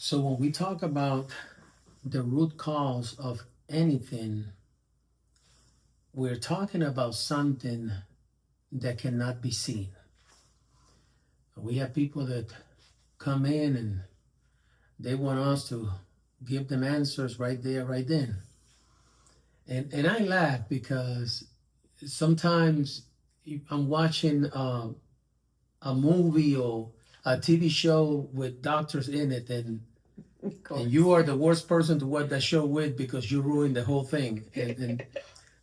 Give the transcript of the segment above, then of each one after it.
So when we talk about the root cause of anything, we're talking about something that cannot be seen. We have people that come in and they want us to give them answers right there, right then. And I laugh because sometimes I'm watching a movie or a TV show with doctors in it, and you are the worst person to watch that show with because you ruined the whole thing. And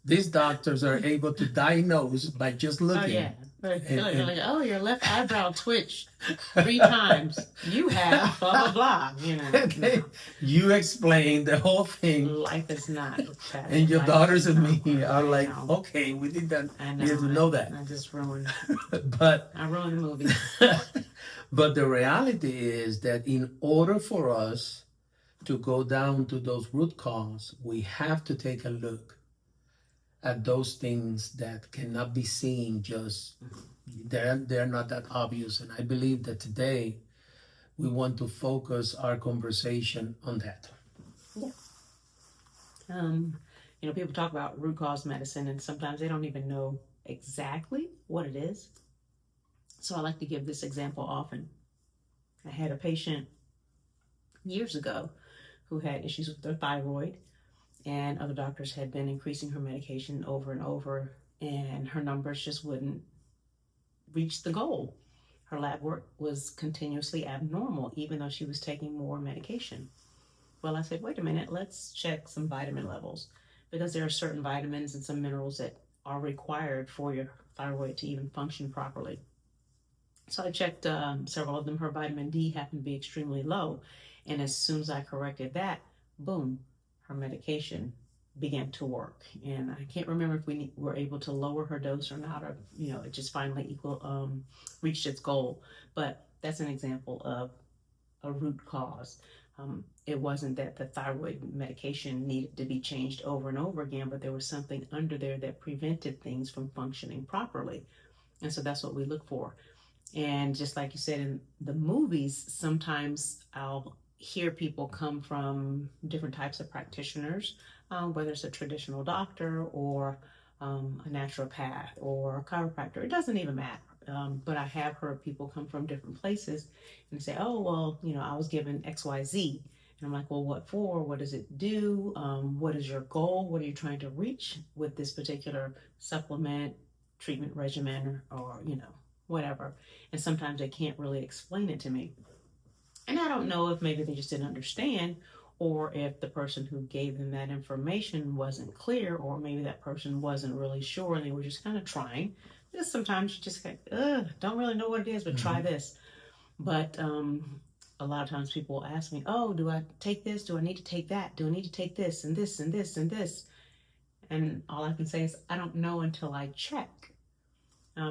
these doctors are able to diagnose by just looking. Oh yeah, they're like, oh, your left eyebrow twitched 3 times. You have blah blah blah. Okay. You explain the whole thing. Life is not. And your daughters and me are like, okay, we did that. I know. We have to know that. I just ruined. But I ruined the movie. But the reality is that in order for us to go down to those root cause, we have to take a look at those things that cannot be seen. Just they're not that obvious. And I believe that today we want to focus our conversation on that. Yeah. People talk about root cause medicine, and sometimes they don't even know exactly what it is. So I like to give this example often. I had a patient years ago who had issues with their thyroid, and other doctors had been increasing her medication over and over, and her numbers just wouldn't reach the goal. Her lab work was continuously abnormal, even though she was taking more medication. Well, I said, wait a minute, let's check some vitamin levels, because there are certain vitamins and some minerals that are required for your thyroid to even function properly. So I checked several of them. Her vitamin D happened to be extremely low. And as soon as I corrected that, boom, her medication began to work. And I can't remember if we were able to lower her dose or not, or, it just finally reached its goal. But that's an example of a root cause. It wasn't that the thyroid medication needed to be changed over and over again, but there was something under there that prevented things from functioning properly. And so that's what we look for. And just like you said in the movies, sometimes I'll hear people come from different types of practitioners, whether it's a traditional doctor or a naturopath or a chiropractor. It doesn't even matter. But I have heard people come from different places and say, oh, well, I was given XYZ. And I'm like, well, what for? What does it do? What is your goal? What are you trying to reach with this particular supplement, treatment regimen, or whatever. And sometimes they can't really explain it to me. And I don't know if maybe they just didn't understand, or if the person who gave them that information wasn't clear, or maybe that person wasn't really sure and they were just kind of trying. Because sometimes you just don't really know what it is, but try this. But a lot of times people will ask me, oh, do I take this? Do I need to take that? Do I need to take this and this and this and this? And all I can say is I don't know until I check.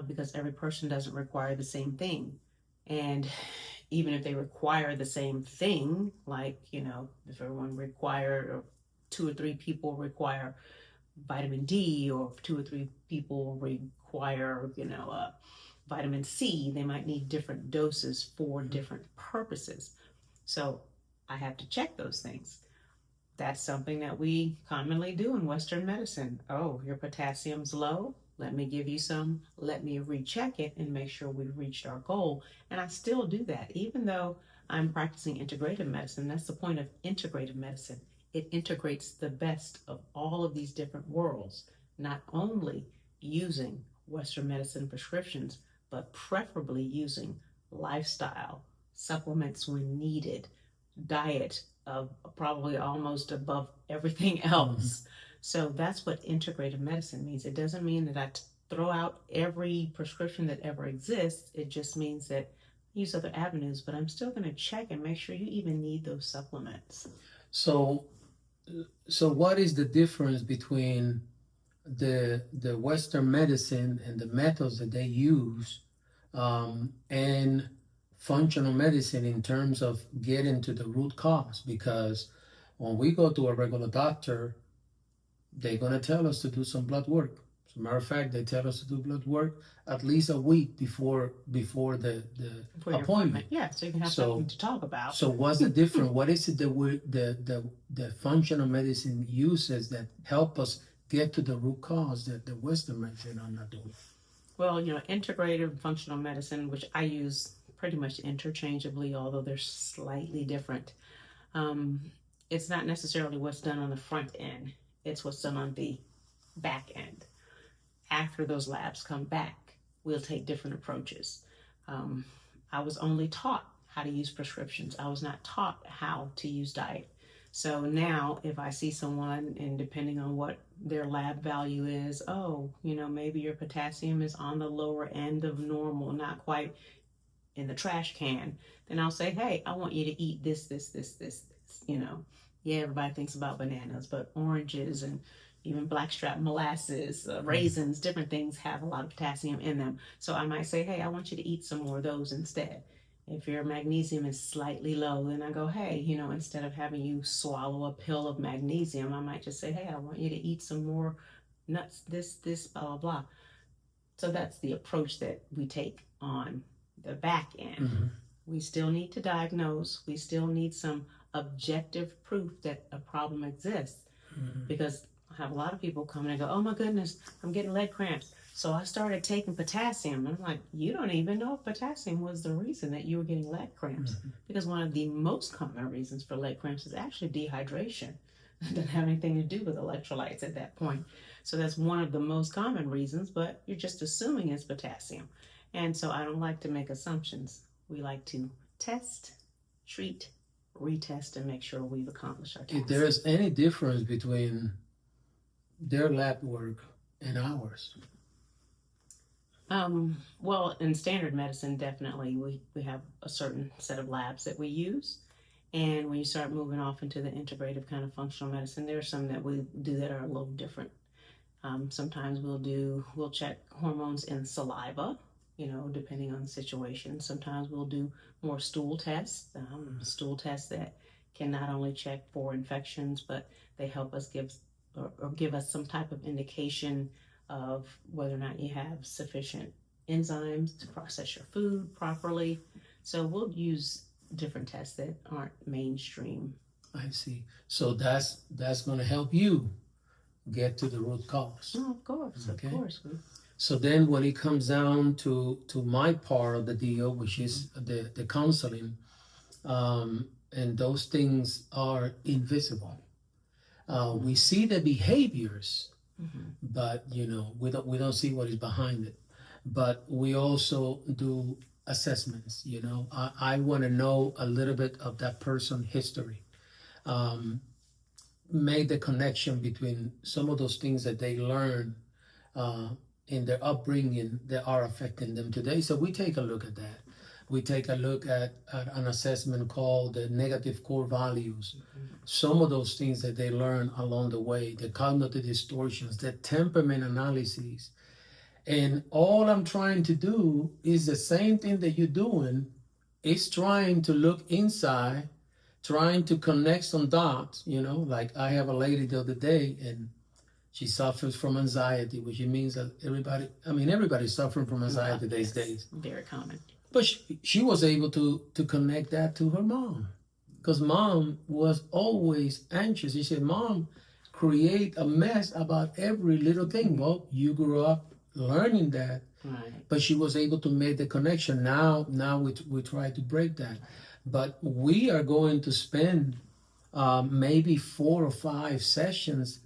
Because every person doesn't require the same thing. And even if they require the same thing, like, if everyone required, or 2 or 3 people require vitamin D, or 2 or 3 people require, vitamin C, they might need different doses for different purposes. So I have to check those things. That's something that we commonly do in Western medicine. Oh, your potassium's low. Let me give you some. Let me recheck it and make sure we've reached our goal. And I still do that, even though I'm practicing integrative medicine. That's the point of integrative medicine. It integrates the best of all of these different worlds, not only using Western medicine prescriptions, but preferably using lifestyle, supplements when needed, diet of probably almost above everything else. So that's what integrative medicine means. It doesn't mean that I throw out every prescription that ever exists. It just means that I use other avenues, but I'm still going to check and make sure you even need those supplements. So what is the difference between the Western medicine and the methods that they use and functional medicine in terms of getting to the root cause? Because when we go to a regular doctor, they're going to tell us to do some blood work. As a matter of fact, they tell us to do blood work at least a week before the For your appointment. Yeah, so you can have So- something to talk about. So what's the difference? What is it that the functional medicine uses that help us get to the root cause that the Western medicine are not doing? Well, integrative functional medicine, which I use pretty much interchangeably, although they're slightly different. It's not necessarily what's done on the front end. It's what's done on the back end. After those labs come back, we'll take different approaches. I was only taught how to use prescriptions. I was not taught how to use diet. So now if I see someone, and depending on what their lab value is, maybe your potassium is on the lower end of normal, not quite in the trash can, then I'll say, hey, I want you to eat this. Yeah, everybody thinks about bananas, but oranges and even blackstrap molasses, raisins, different things have a lot of potassium in them. So I might say, hey, I want you to eat some more of those instead. If your magnesium is slightly low, then I go, hey, instead of having you swallow a pill of magnesium, I might just say, hey, I want you to eat some more nuts, this, blah, blah, blah. So that's the approach that we take on the back end. Mm-hmm. We still need to diagnose. We still need some objective proof that a problem exists. Mm-hmm. Because I have a lot of people come and go, oh my goodness, I'm getting leg cramps. So I started taking potassium. And I'm like, you don't even know if potassium was the reason that you were getting leg cramps. Mm-hmm. Because one of the most common reasons for leg cramps is actually dehydration. It doesn't have anything to do with electrolytes at that point. So that's one of the most common reasons, but you're just assuming it's potassium. And so I don't like to make assumptions. We like to test, treat, retest, and make sure we've accomplished our task. If there is any difference between their lab work and ours? Well, in standard medicine, definitely we have a certain set of labs that we use. And when you start moving off into the integrative kind of functional medicine, there are some that we do that are a little different. Sometimes we'll check hormones in saliva, depending on the situation. Sometimes we'll do more stool tests, stool tests that can not only check for infections, but they help us give us some type of indication of whether or not you have sufficient enzymes to process your food properly. So we'll use different tests that aren't mainstream. I see. So that's going to help you get to the root cause. Oh, of course, Okay. Of course. So then when it comes down to my part of the deal, which is the counseling, and those things are invisible. We see the behaviors, Mm-hmm. but we don't see what is behind it. But we also do assessments. I want to know a little bit of that person's history. Make the connection between some of those things that they learn in their upbringing that are affecting them today. So we take a look at that. We take a look at an assessment called the negative core values. Mm-hmm. Some of those things that they learn along the way, the cognitive distortions, the temperament analyses. And all I'm trying to do is the same thing that you're doing, is trying to look inside, trying to connect some dots, like I have a lady the other day, and she suffers from anxiety, which means that everybody's suffering from anxiety these days. Very common. But she was able to connect that to her mom, because mom was always anxious. She said, Mom, create a mess about every little thing. Well, you grew up learning that, Right. but she was able to make the connection. Now we try to break that. But we are going to spend maybe 4 or 5 sessions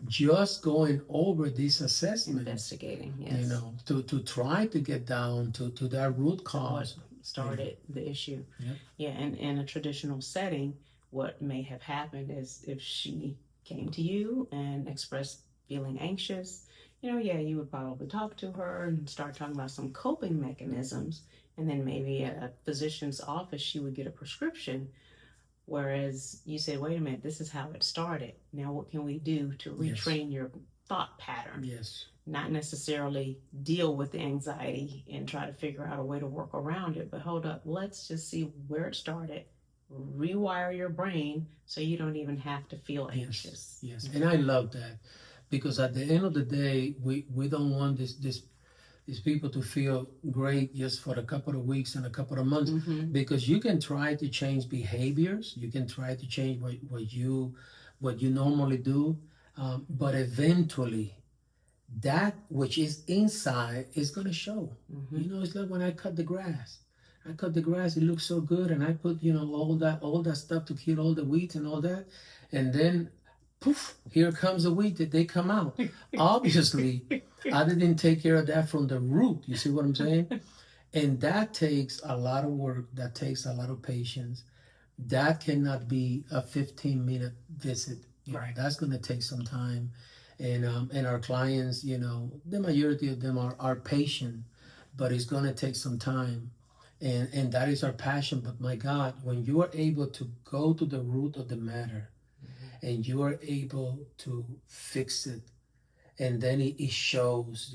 just going over this assessment, Investigating, yes. to try to get down to that root cause. What started the issue. Yeah. Yeah, and in a traditional setting, what may have happened is if she came to you and expressed feeling anxious, you would probably talk to her and start talking about some coping mechanisms. And then maybe at a physician's office, she would get a prescription. Whereas you say, wait a minute, this is how it started. Now what can we do to retrain your thought pattern? Yes. Not necessarily deal with the anxiety and try to figure out a way to work around it, but hold up, let's just see where it started, rewire your brain so you don't even have to feel anxious. Yes. And I love that, because at the end of the day, we don't want these people to feel great just for a couple of weeks and a couple of months, because you can try to change behaviors, you can try to change what you normally do, but eventually that which is inside is going to show. It's like when I cut the grass. It looks so good, and I put all that stuff to kill all the weeds and all that, and then poof, here comes the weed that they come out. Obviously, I didn't take care of that from the root. You see what I'm saying? And that takes a lot of work. That takes a lot of patience. That cannot be a 15-minute visit. Right. That's going to take some time. And our clients, the majority of them are patient, but it's going to take some time. And that is our passion. But my God, when you are able to go to the root of the matter, and you are able to fix it, and then it shows,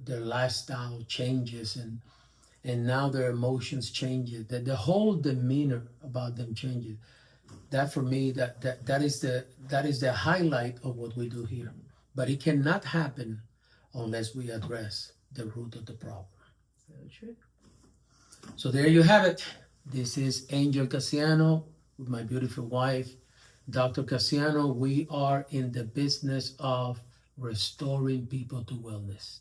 their lifestyle changes, and now their emotions change, that the whole demeanor about them changes. That for me, that is the highlight of what we do here. But it cannot happen unless we address the root of the problem. Very true. So there you have it. This is Angel Casiano with my beautiful wife, Dr. Casiano. We are in the business of restoring people to wellness.